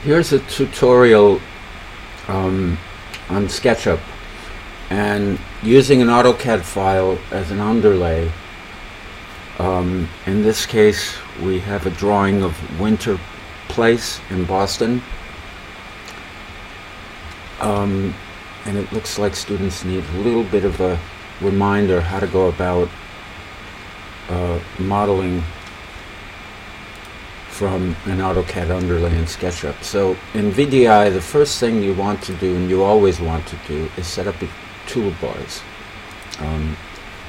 Here's a tutorial on Sketchup, and using an AutoCAD file as an underlay. In this case, we have a drawing of Winter Place in Boston, and it looks like students need a little bit of a reminder how to go about modeling from an AutoCAD underlay in SketchUp. So in VDI, the first thing you want to do, and you always want to do, is set up your toolbars.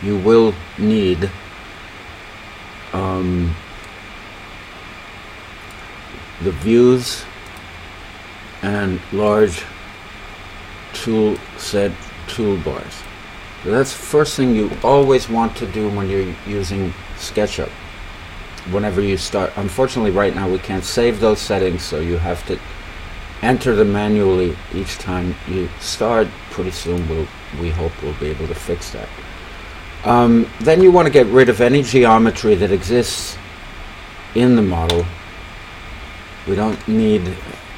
You will need the views and large tool set toolbars. So that's the first thing you always want to do when you're using SketchUp. Whenever you start, unfortunately right now we can't save those settings, so you have to enter them manually each time you start. Pretty soon we hope we'll be able to fix that. Then you want to get rid of any geometry that exists in the model. We don't need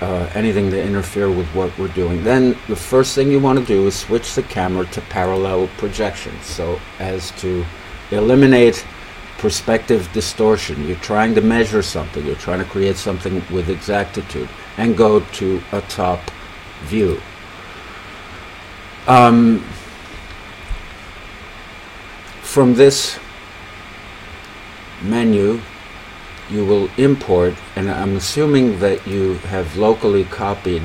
anything to interfere with what we're doing. Then the first thing you want to do is switch the camera to parallel projection, so as to eliminate perspective distortion. You're trying to measure something, you're trying to create something with exactitude, and go to a top view. From this menu, you will import, and I'm assuming that you have locally copied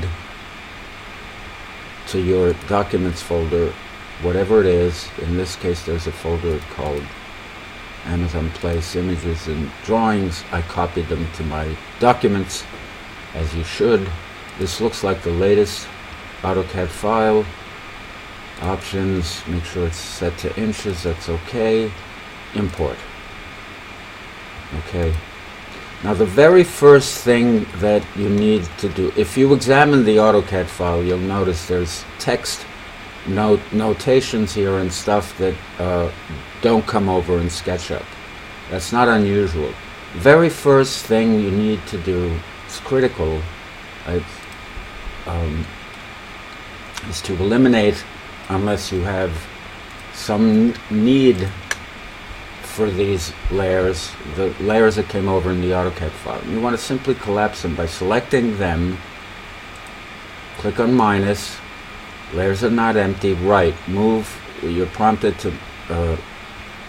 to your documents folder whatever it is. In this case, there's a folder called Amazon Place Images and Drawings. I copied them to my documents, as you should. This looks like the latest AutoCAD file. Options, make sure it's set to inches, that's okay. Import. Okay. Now the very first thing that you need to do, if you examine the AutoCAD file, you'll notice there's text notations here and stuff that don't come over in SketchUp. That's not unusual. Very first thing you need to do, it's critical, is to eliminate, unless you have some need for these layers, the layers that came over in the AutoCAD file. You want to simply collapse them by selecting them, click on minus, layers are not empty, right, move, you're prompted to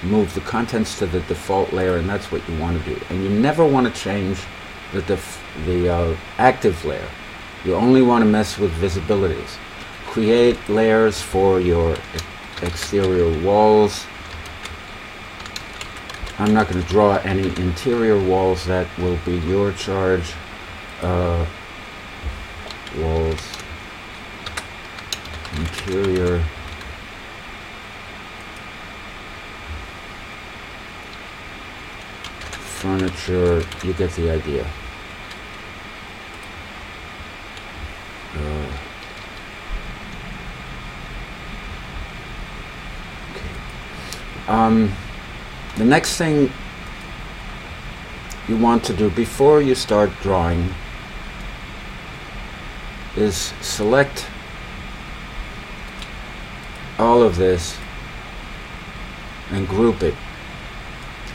move the contents to the default layer, and that's what you want to do. And you never want to change the active layer. You only want to mess with visibilities. Create layers for your exterior walls. I'm not going to draw any interior walls, that will be your charge. Walls, interior, furniture, you get the idea. The next thing you want to do before you start drawing is select all of this and group it.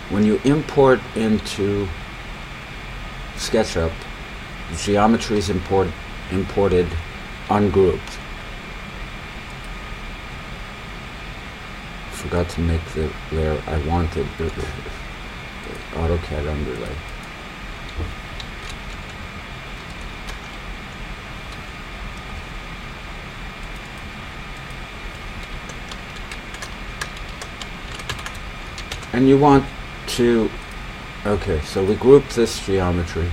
When you import into SketchUp, the geometry is imported ungrouped. Forgot to make the layer I wanted, the AutoCAD underlay. And you want to, okay, so we grouped this geometry.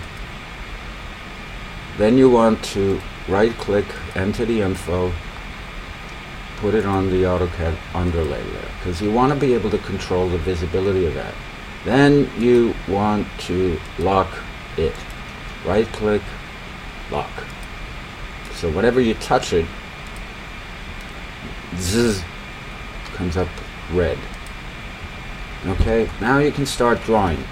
Then you want to right click, enter the info, put it on the AutoCAD underlay layer, because you want to be able to control the visibility of that. Then you want to lock it. Right click, lock. So whenever you touch it, zzz, comes up red. Okay, now you can start drawing.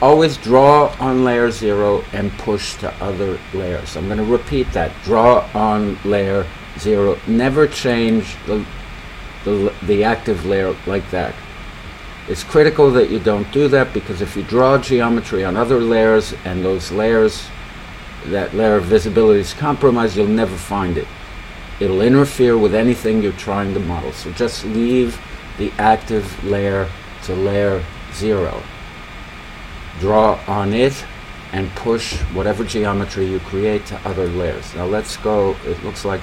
always draw on layer 0 and push to other layers. I'm going to repeat that. Draw on layer 0. Never change the active layer like that. It's critical that you don't do that, because if you draw geometry on other layers and those layers, that layer of visibility is compromised, you'll never find it. It'll interfere with anything you're trying to model. So just leave the active layer to layer 0. Draw on it and push whatever geometry you create to other layers. Now let's go. It looks like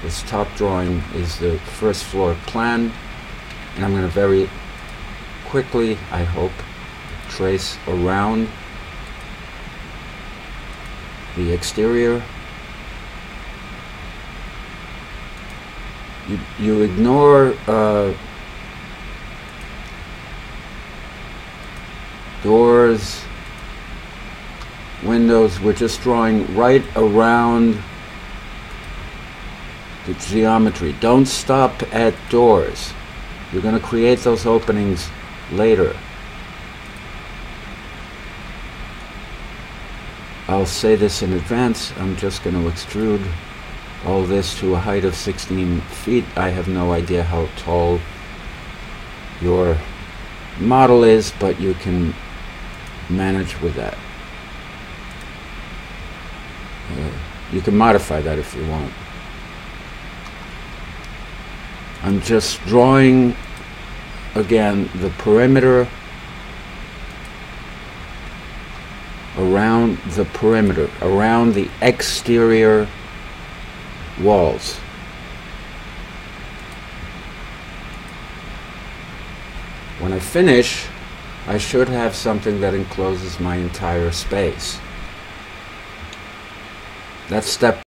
this top drawing is the first floor plan, and I'm going to very quickly, I hope, trace around the exterior. You ignore doors, windows. We're just drawing right around the geometry. Don't stop at doors. You're going to create those openings later. I'll say this in advance. I'm just going to extrude all this to a height of 16 feet. I have no idea how tall your model is, but you can manage with that. You can modify that if you want. I'm just drawing again the perimeter around the perimeter, around the exterior walls. When I finish, I should have something that encloses my entire space. That's step